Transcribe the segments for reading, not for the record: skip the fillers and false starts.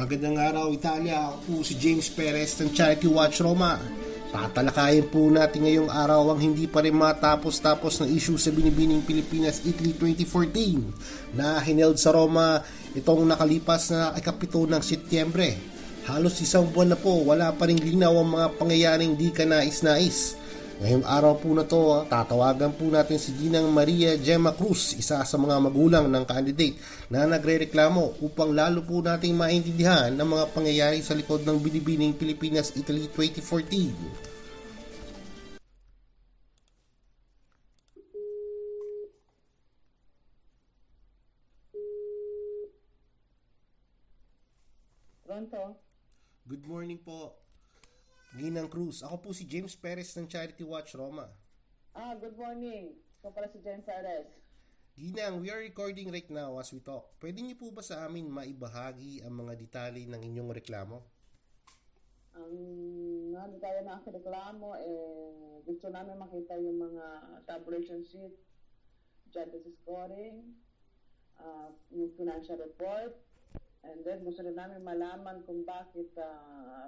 Magandang araw Italia, ako po si James Perez ng Charity Watch Roma. Tatalakayin po natin ngayong araw ang hindi pa rin matapos-tapos na issue sa binibining Pilipinas-Italy 2014 na hineld sa Roma itong nakalipas na ikapito ng Setyembre. Halos isang buwan na po, wala pa rin linaw ang mga pangyayaring di ka nais-nais. Ngayong araw po na to, tatawagan po natin si Ginang Maria Gemma Cruz, isa sa mga magulang ng candidate na nagrereklamo upang lalo po nating maintindihan ang mga pangyayari sa likod ng binibining Pilipinas-Italy 2014. Pronto? Good morning po, Ginang Cruz. Ako po si James Perez ng Charity Watch Roma. Good morning. Ito pala si James Perez. Ginang, we are recording right now as we talk. Pwede niyo po ba sa amin maibahagi ang mga detalye ng inyong reklamo? Ang detalye na aking reklamo, gusto namin makita yung mga tabulation sheet, judges scoring, yung financial report, and then gusto rin namin malaman kung bakit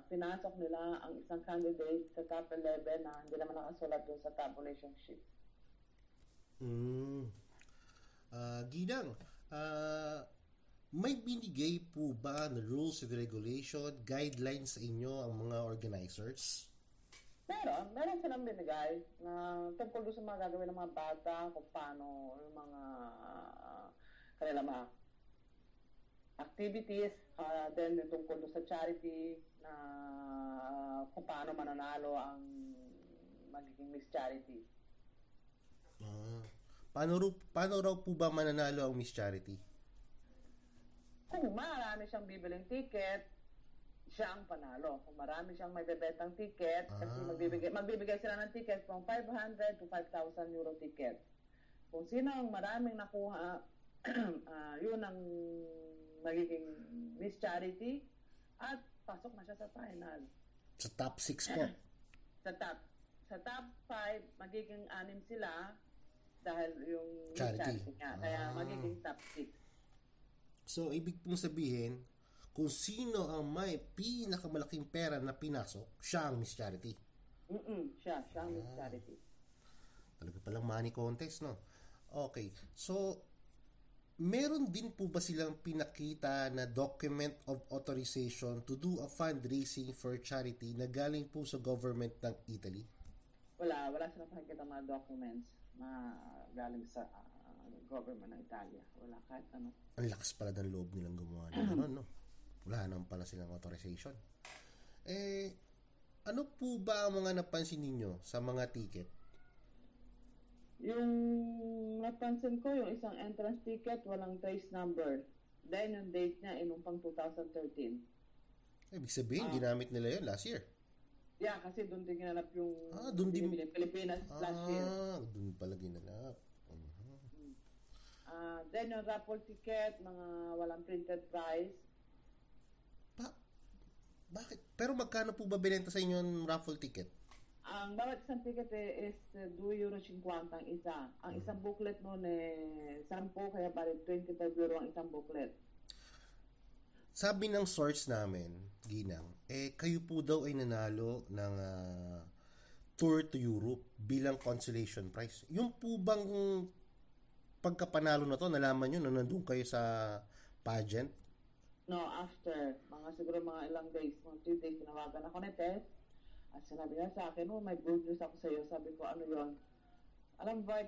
pinasok nila ang isang candidate sa top 11 na hindi naman nakasulat doon sa tabulation sheet. Ginang, may binigay po ba na rules and regulation, guidelines sa inyo ang mga organizers? Meron silang binigay na tungkol doon sa mga gagawin ng mga bata, kung paano yung mga kanila mga activities, then yung tungkol doon sa charity na kung paano mananalo ang magiging Miss Charity. Paano raw po ba mananalo ang Miss Charity? Kung marami siyang bibiling ticket, siya ang panalo. Kung marami siyang may bebetang ticket, kasi magbibigay sila ng ticket from 500 to 5,000 euro ticket. Kung sino ang maraming nakuha, yun ang magiging Miss Charity at pasok na siya sa final. Sa top 6 po? Sa top 5, magiging 6 sila dahil yung charity niya. Kaya magiging top 6. So, ibig pong sabihin, kung sino ang may pinakamalaking pera na pinasok, siya ang Miss Charity. Siya ang Miss Charity. Talaga palang money contest, no? Okay. So, meron din po ba silang pinakita na document of authorization to do a fundraising for charity na galing po sa government ng Italy? Wala silang pinakita mga documents na galing sa government ng Italia. Wala kahit ano. Ang lakas pala ng loob nilang gumawa ng ano, no? Wala naman pala silang authorization. Ano po ba ang mga napansin ninyo sa mga ticket? Yung napansin ko, yung isang entrance ticket, walang trace number. Then, yung date niya, nung pang 2013. Ibig sabihin, ginamit nila yun last year. Yeah, kasi doon din ginanap yung Pilipinas last year. Doon pala ginanap. Then, yung raffle ticket, mga walang printed price. Bakit? Pero magkano po ba binenta sa inyo yung raffle ticket? Ang bawat isang ticket is €2.50 ang isa. Ang isang booklet noon 10, kaya bali 25 euro ang isang booklet. Sabi ng source namin, Ginang, kayo po daw ay nanalo ng tour to Europe bilang consolation prize. Yung po bang pagkapanalo na to, nalaman nyo na nandun kayo sa pageant? No, after. Siguro mga ilang days, mga 2 days, tinawagan ako ni Tess. At sinabi niya sa akin, may good news ako sa iyo. Sabi ko, ano yon? Alam ba,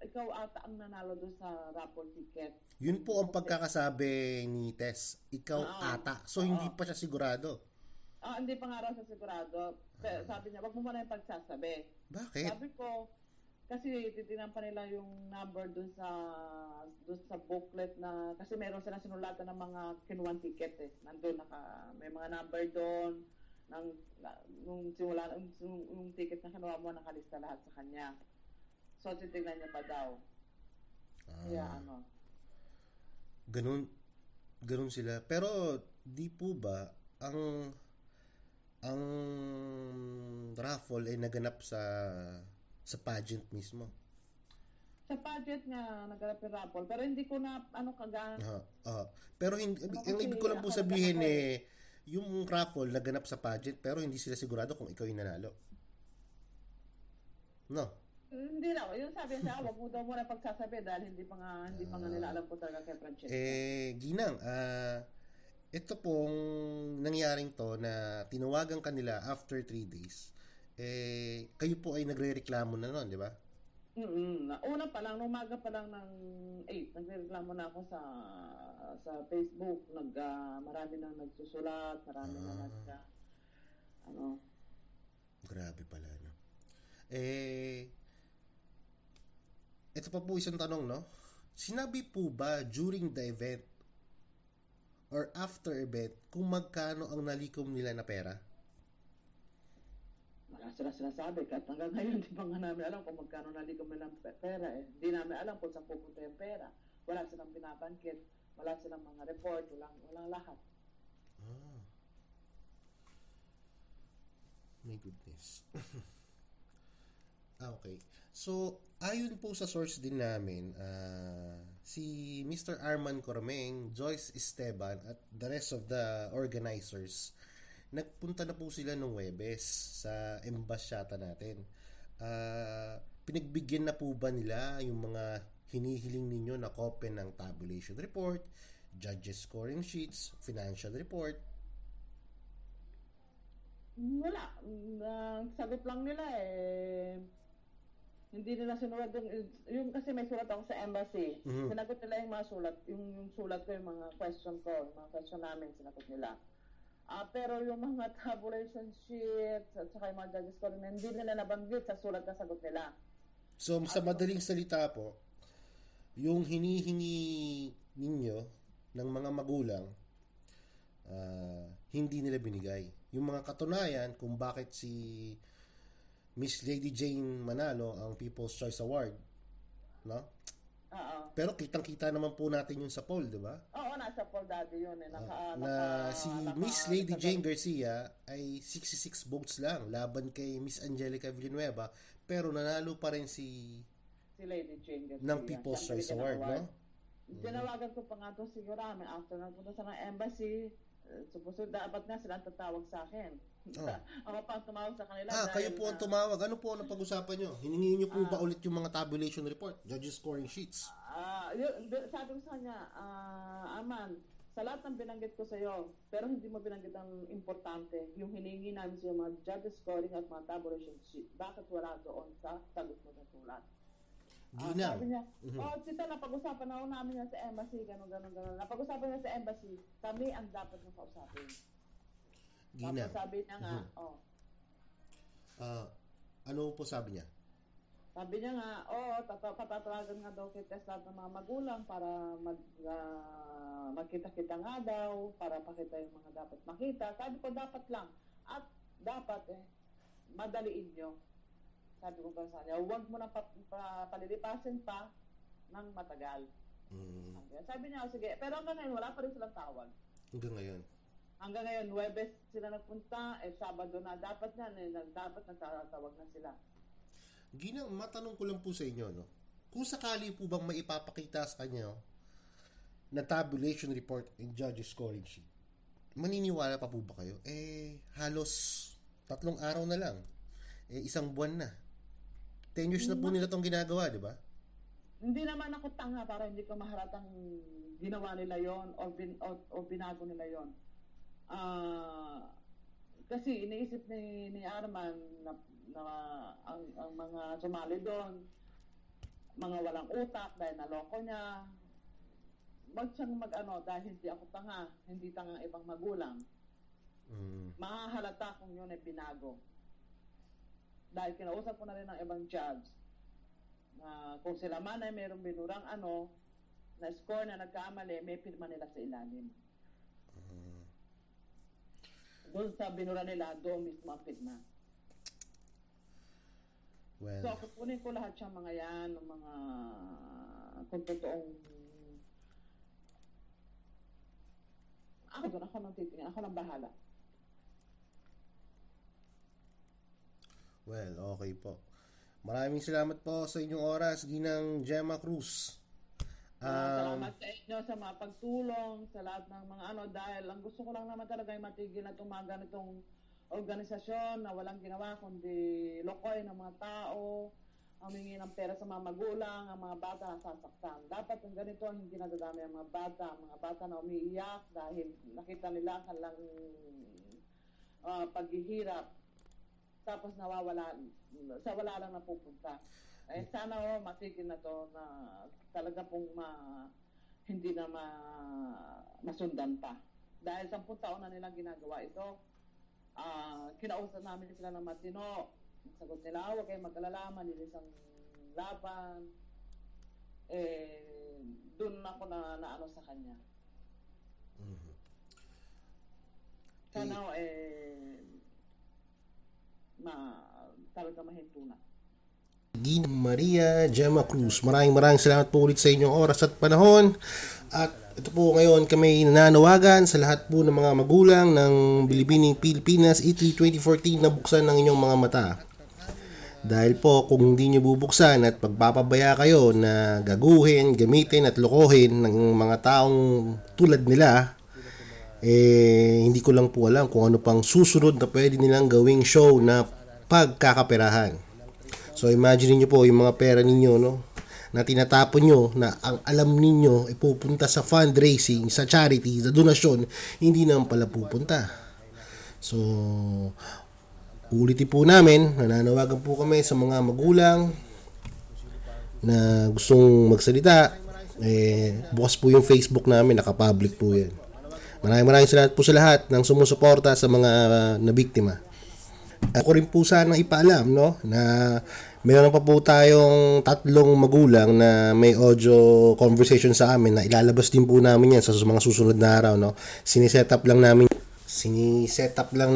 ikaw ata ang nanalo doon sa raffle ticket. Yun po ang pagkakasabi ni Tess. Ikaw ata. So, hindi pa siya sigurado. Hindi pa nga raw siya sigurado. Pero sabi niya, wag mo muna yung pagsasabi. Bakit? Sabi ko, kasi titingnan pa nila yung number doon sa booklet na, kasi meron silang sinulatan ng mga kinuwang ticket Nandun, may mga number doon. Nung simula, yung ticket na kinuha mo, nakalista lahat sa kanya. So, titignan niya pa daw. Kaya Ganun sila. Pero, di po ba, ang raffle ay naganap sa pageant mismo? Sa budget nga, nag-raffle. Pero hindi ko na, Pero hindi, ang ibig ko lang po sabihin yung raffle naganap sa pageant pero hindi sila sigurado kung ikaw yung nanalo. No? Hindi raw. Yung sabi sa wag mo daw muna pagsasabi dahil hindi pa nga nila alam po talaga kay Francesca. Ginang, ito pong nangyaring to na tinawagan kanila after 3 days. Kayo po ay nagrereklamo na noon, di ba? Una pa lang, umaga pa lang ng 8, nagreklamo na ako sa Facebook. Marami nang nagsusulat, marami nang Grabe pala, no? Ito pa po isang tanong, no? Sinabi po ba during the event or after event kung magkano ang nalikom nila na pera? Wala sila sinasabi. Kahit hanggang ngayon, di pa nga namin alam kung magkano nalikom nila pera. Hindi namin alam kung saan pupunta yung pera. Wala silang binabangkit. Wala silang mga report. Walang lahat. My goodness. Okay. So, ayon po sa source din namin, si Mr. Arman Cormeng, Joyce Esteban, at the rest of the organizers, nagpunta na po sila nung Webes sa embasyata natin. Pinagbigyan na po ba nila yung mga hinihiling ninyo na kopya ng tabulation report, judges scoring sheets, financial report? Wala. Sagot lang nila hindi nila sinulat yung kasi may sulat ako sa embassy. Sinagot nila yung mga sulat, yung sulat ko, yung mga question ko, yung mga question namin, sinagot nila. Pero yung mga tabulation sheets at saka yung mga judges scoring, hindi nila nabanggit sa sulat na sagot nila. So, sa madaling salita po, yung hinihingi ninyo ng mga magulang, hindi nila binigay. Yung mga katunayan kung bakit si Miss Lady Jane manalo ang People's Choice Award, no? Pero kitang-kita naman po natin yun sa poll, di ba? Oo, nasa poll dati yun si Miss Lady Jane Garcia ay 66 votes lang laban kay Miss Angelica Villanueva, pero nanalo pa rin si Lady Jane Garcia ng People's Choice Award, no? Tinawagan ko pa nga ito siguro after nagpunta sa embassy. Supposed dapat nga sila tatawag sa akin. Ako pa ang tumawag sa kanila. Kayo po ang tumawag. Ano po ang napag-usapan nyo? Hiningi nyo po ba ulit yung mga tabulation report? Judges scoring sheets? Sabi ko sa kanya, Arman, sa lahat ng binanggit ko sa iyo, pero hindi mo binanggit ang importante, yung hiningi namin sa mga judges scoring at mga tabulation sheet. Bakit wala doon sa sagot mo sa sulat? Sabi niya, tita, napag-usapan na ako namin yan sa embassy, gano'n. Napag-usapan niya sa embassy, kami ang dapat na kausapin. Tapos sabi niya nga, ano po sabi niya? Sabi niya nga, patatawagan nga daw kay test lahat ng mga magulang para magkita-kita nga daw, para pakita yung mga dapat makita. Sabi ko, dapat lang. At dapat, madaliin nyo. Sabi ko pa sa kanya, huwag mo nang palilipasin pa ng matagal. Sabi niya, sige. Pero hanggang ngayon, wala pa rin silang tawag. Hanggang ngayon, Huwebes sila nagpunta, Sabado na. Dapat nagtatawag na sila. Ginang, matanong ko lang po sa inyo, no? Kung sakali po bang maipapakita sa kanya na tabulation report and judges scoring sheet, maniniwala pa po ba kayo? Halos 3 araw na lang. 1 buwan na. 10 years na po nila itong ginagawa, di ba? Hindi naman ako tanga para hindi ko mahalatang ginawa nila yon o binago nila yon. Kasi iniisip ni Arman na ang mga sumali doon, mga walang utak dahil naloko niya. Wag siyang dahil hindi ako tanga, hindi tanga ibang magulang. Mahahalata kung yun ay binago. Dahil kinausap ko na rin ng ibang judge na kung sila man ay mayroong binurang na score na nagkamali, may pirma nila sa ilalim. Doon sa binura nila, doon mismo ang pirma. Well, so, kukunin ko lahat siyang mga yan, ng mga kung totoong ako nang titingin, ako nang bahala. Well, okay po. Maraming salamat po sa inyong oras, Ginang Gemma Cruz. Salamat sa inyo sa mga pagtulong, sa lahat ng mga dahil ang gusto ko lang naman talaga ay matigil na itong mga ganitong organisasyon na walang ginawa kundi lokoy ng mga tao, humingi ng pera sa mga magulang, ang mga bata na sasaktan. Dapat yung ganito hindi nadadami ang mga bata na umiiyak dahil nakita nila ang kanilang paghihirap, tapos nawawala, sa wala lang napupunta. Sana matigil na to na talaga pong hindi na masundan pa. Dahil 10 taon na nilang ginagawa ito. Kinausap namin sila ng matino. Sagot nila, huwag kayong mag-alala, malinis ang laban. Doon ako na sa kanya. Sana talaga mahinto na. Ginang Maria Gemma Cruz, maraming salamat po ulit sa inyong oras at panahon. At ito po ngayon kami nananawagan sa lahat po ng mga magulang ng Bilibining Pilipinas Italy 2014 na buksan ng inyong mga mata. Dahil po kung hindi nyo bubuksan at pagpapabaya kayo na gaguhin, gamitin at lokohin ng mga taong tulad nila, hindi ko lang po alam kung ano pang susunod na pwede nilang gawing show na pagkakaperahan. So imagine niyo po yung mga pera ninyo na tinatapon nyo na ang alam ninyo ay pupunta sa fundraising, sa charity, sa donasyon, hindi naman pala pupunta. So ulitin po namin, nananawagan po kami sa mga magulang na gustong magsalita. Bukas po yung Facebook namin, nakapublic po yan. Maraming salamat po sa lahat ng sumusuporta sa mga nabiktima. Ako rin po sana ipaalam na meron pa po tayong 3 magulang na may audio conversation sa amin na ilalabas din po namin yan sa mga susunod na araw. Siniset up lang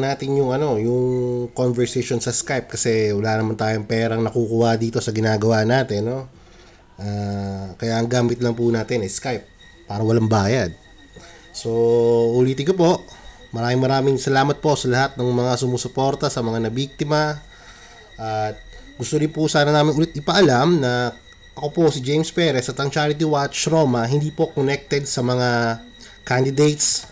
natin yung yung conversation sa Skype kasi wala naman tayong perang nakukuha dito sa ginagawa natin, kaya ang gamit lang po natin is Skype para walang bayad. So ulitin ko po, maraming salamat po sa lahat ng mga sumusuporta sa mga nabiktima. At gusto rin po sana namin ulit ipaalam na ako po si James Perez at ang Charity Watch Roma hindi po connected sa mga candidates.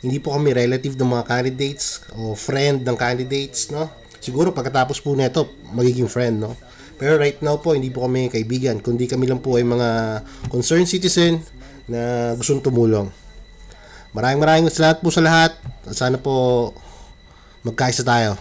Hindi po kami relative ng mga candidates o friend ng candidates, Siguro pagkatapos po nito magiging friend, Pero right now po hindi po kami kaibigan, kundi kami lang po ay mga concerned citizen na gustong tumulong. Maraming salamat po sa lahat. Sana po magkaisa tayo.